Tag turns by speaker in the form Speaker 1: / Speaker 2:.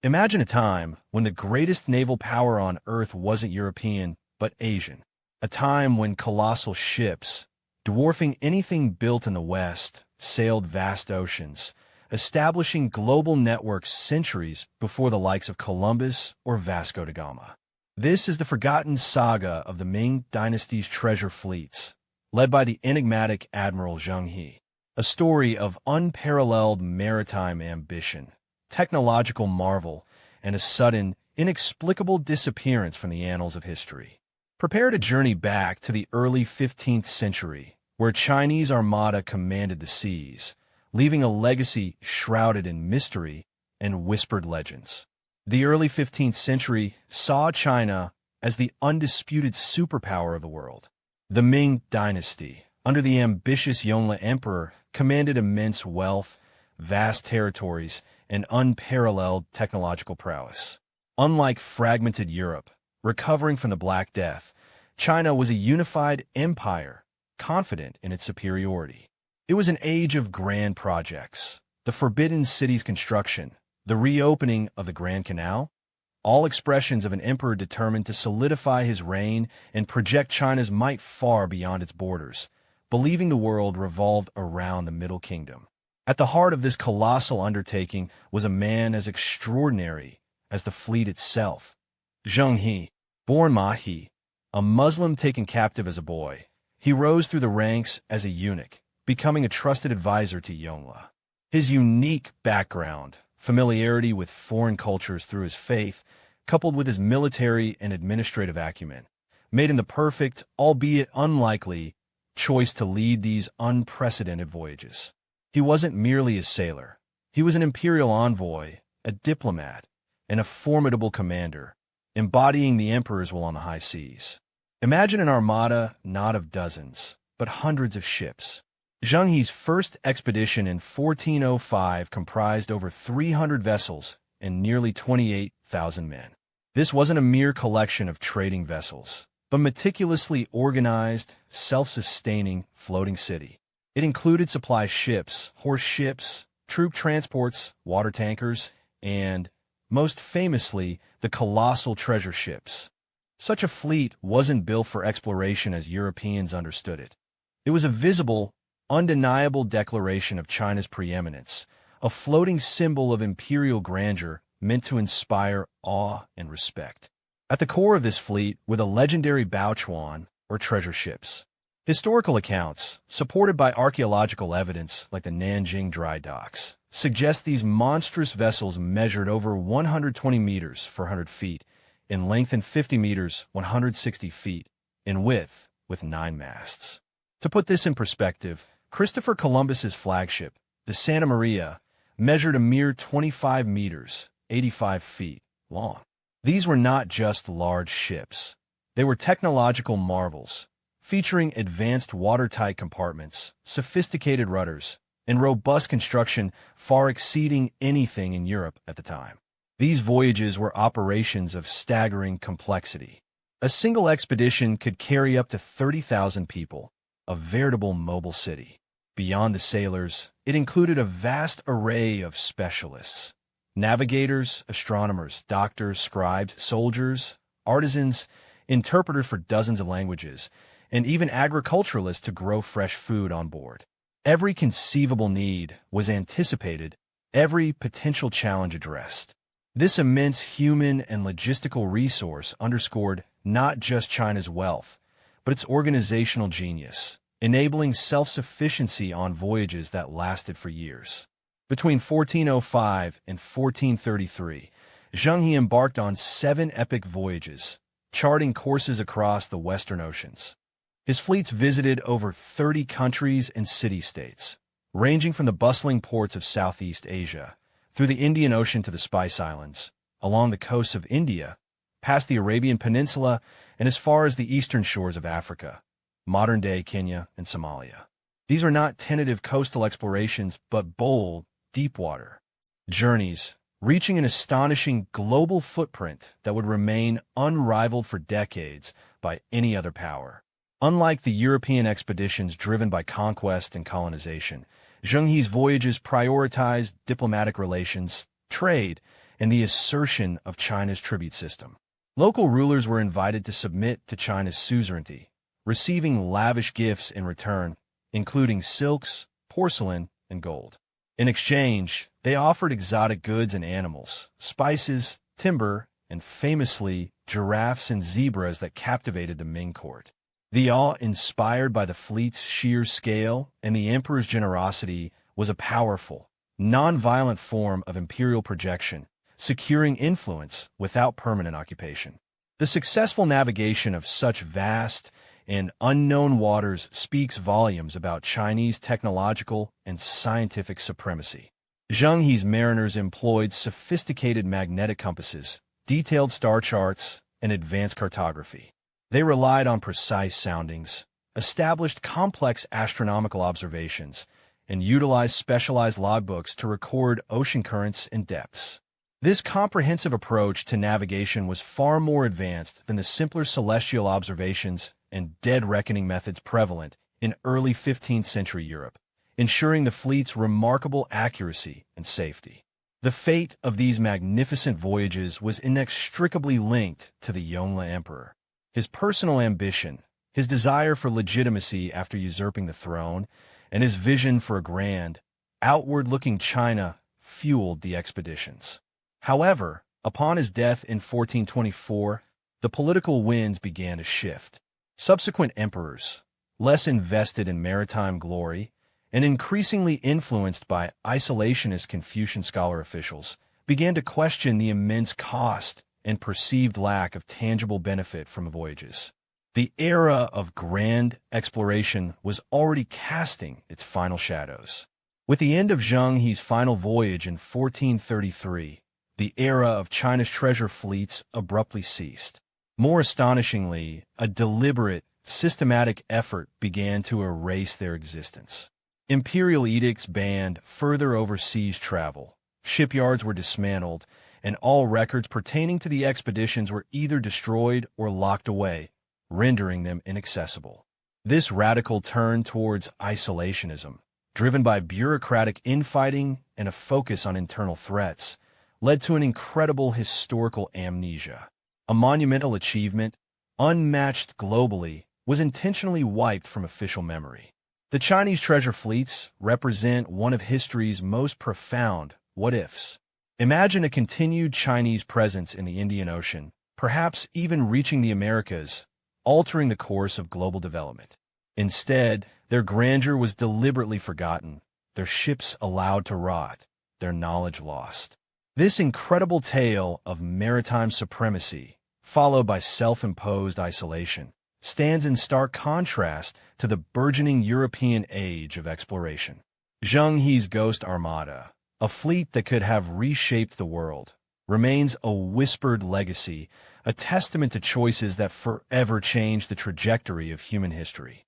Speaker 1: Imagine a time when the greatest naval power on Earth wasn't European, but Asian. A time when colossal ships, dwarfing anything built in the West, sailed vast oceans, establishing global networks centuries before the likes of Columbus or Vasco da Gama. This is the forgotten saga of the Ming Dynasty's treasure fleets, led by the enigmatic Admiral Zheng He, a story of unparalleled maritime ambition, technological marvel, and a sudden, inexplicable disappearance from the annals of history. Prepare to journey back to the early 15th century, where Chinese Armada commanded the seas, leaving a legacy shrouded in mystery and whispered legends. The early 15th century saw China as the undisputed superpower of the world. The Ming Dynasty, under the ambitious Yongle Emperor, commanded immense wealth, vast territories, and unparalleled technological prowess. Unlike fragmented Europe, recovering from the Black Death, China was a unified empire, confident in its superiority. It was an age of grand projects, the Forbidden City's construction, the reopening of the Grand Canal, all expressions of an emperor determined to solidify his reign and project China's might far beyond its borders, believing the world revolved around the Middle Kingdom. At the heart of this colossal undertaking was a man as extraordinary as the fleet itself. Zheng He, born Ma He, a Muslim taken captive as a boy, he rose through the ranks as a eunuch, becoming a trusted advisor to Yongle. His unique background, familiarity with foreign cultures through his faith, coupled with his military and administrative acumen, made him the perfect, albeit unlikely, choice to lead these unprecedented voyages. He wasn't merely a sailor. He was an imperial envoy, a diplomat, and a formidable commander, embodying the emperor's will on the high seas. Imagine an armada not of dozens, but hundreds of ships. Zheng He's first expedition in 1405 comprised over 300 vessels and nearly 28,000 men. This wasn't a mere collection of trading vessels, but meticulously organized, self-sustaining floating city. It included supply ships, horse ships, troop transports, water tankers, and, most famously, the colossal treasure ships. Such a fleet wasn't built for exploration as Europeans understood it. It was a visible, undeniable declaration of China's preeminence, a floating symbol of imperial grandeur meant to inspire awe and respect. At the core of this fleet were the legendary Baochuan, or treasure ships. Historical accounts, supported by archaeological evidence like the Nanjing dry docks, suggest these monstrous vessels measured over 120 meters, 400 feet, in length and 50 meters, 160 feet, in width, with 9 masts. To put this in perspective, Christopher Columbus's flagship, the Santa Maria, measured a mere 25 meters, 85 feet, long. These were not just large ships. They were technological marvels, featuring advanced watertight compartments, sophisticated rudders, and robust construction far exceeding anything in Europe at the time. These voyages were operations of staggering complexity. A single expedition could carry up to 30,000 people, a veritable mobile city. Beyond the sailors, it included a vast array of specialists: navigators, astronomers, doctors, scribes, soldiers, artisans, interpreters for dozens of languages, and even agriculturalists to grow fresh food on board. Every conceivable need was anticipated, every potential challenge addressed. This immense human and logistical resource underscored not just China's wealth, but its organizational genius, enabling self-sufficiency on voyages that lasted for years. Between 1405 and 1433, Zheng He embarked on 7 epic voyages, charting courses across the Western Oceans. His fleets visited over 30 countries and city-states, ranging from the bustling ports of Southeast Asia, through the Indian Ocean to the Spice Islands, along the coasts of India, past the Arabian Peninsula, and as far as the eastern shores of Africa, modern-day Kenya and Somalia. These are not tentative coastal explorations, but bold, deep-water journeys, reaching an astonishing global footprint that would remain unrivaled for decades by any other power. Unlike the European expeditions driven by conquest and colonization, Zheng He's voyages prioritized diplomatic relations, trade, and the assertion of China's tribute system. Local rulers were invited to submit to China's suzerainty, receiving lavish gifts in return, including silks, porcelain, and gold. In exchange, they offered exotic goods and animals, spices, timber, and famously, giraffes and zebras that captivated the Ming court. The awe inspired by the fleet's sheer scale and the emperor's generosity was a powerful, non-violent form of imperial projection, securing influence without permanent occupation. The successful navigation of such vast and unknown waters speaks volumes about Chinese technological and scientific supremacy. Zheng He's mariners employed sophisticated magnetic compasses, detailed star charts, and advanced cartography. They relied on precise soundings, established complex astronomical observations, and utilized specialized logbooks to record ocean currents and depths. This comprehensive approach to navigation was far more advanced than the simpler celestial observations and dead reckoning methods prevalent in early 15th century Europe, ensuring the fleet's remarkable accuracy and safety. The fate of these magnificent voyages was inextricably linked to the Yongle Emperor. His personal ambition, his desire for legitimacy after usurping the throne, and his vision for a grand, outward-looking China fueled the expeditions. However, upon his death in 1424, the political winds began to shift. Subsequent emperors, less invested in maritime glory and increasingly influenced by isolationist Confucian scholar officials, began to question the immense cost and perceived lack of tangible benefit from voyages. The era of grand exploration was already casting its final shadows. With the end of Zheng He's final voyage in 1433, the era of China's treasure fleets abruptly ceased. More astonishingly, a deliberate, systematic effort began to erase their existence. Imperial edicts banned further overseas travel, shipyards were dismantled, and all records pertaining to the expeditions were either destroyed or locked away, rendering them inaccessible. This radical turn towards isolationism, driven by bureaucratic infighting and a focus on internal threats, led to an incredible historical amnesia. A monumental achievement, unmatched globally, was intentionally wiped from official memory. The Chinese treasure fleets represent one of history's most profound what-ifs. Imagine a continued Chinese presence in the Indian Ocean, perhaps even reaching the Americas, altering the course of global development. Instead, their grandeur was deliberately forgotten, their ships allowed to rot, their knowledge lost. This incredible tale of maritime supremacy, followed by self-imposed isolation, stands in stark contrast to the burgeoning European age of exploration. Zheng He's Ghost Armada, a fleet that could have reshaped the world, remains a whispered legacy, a testament to choices that forever changed the trajectory of human history.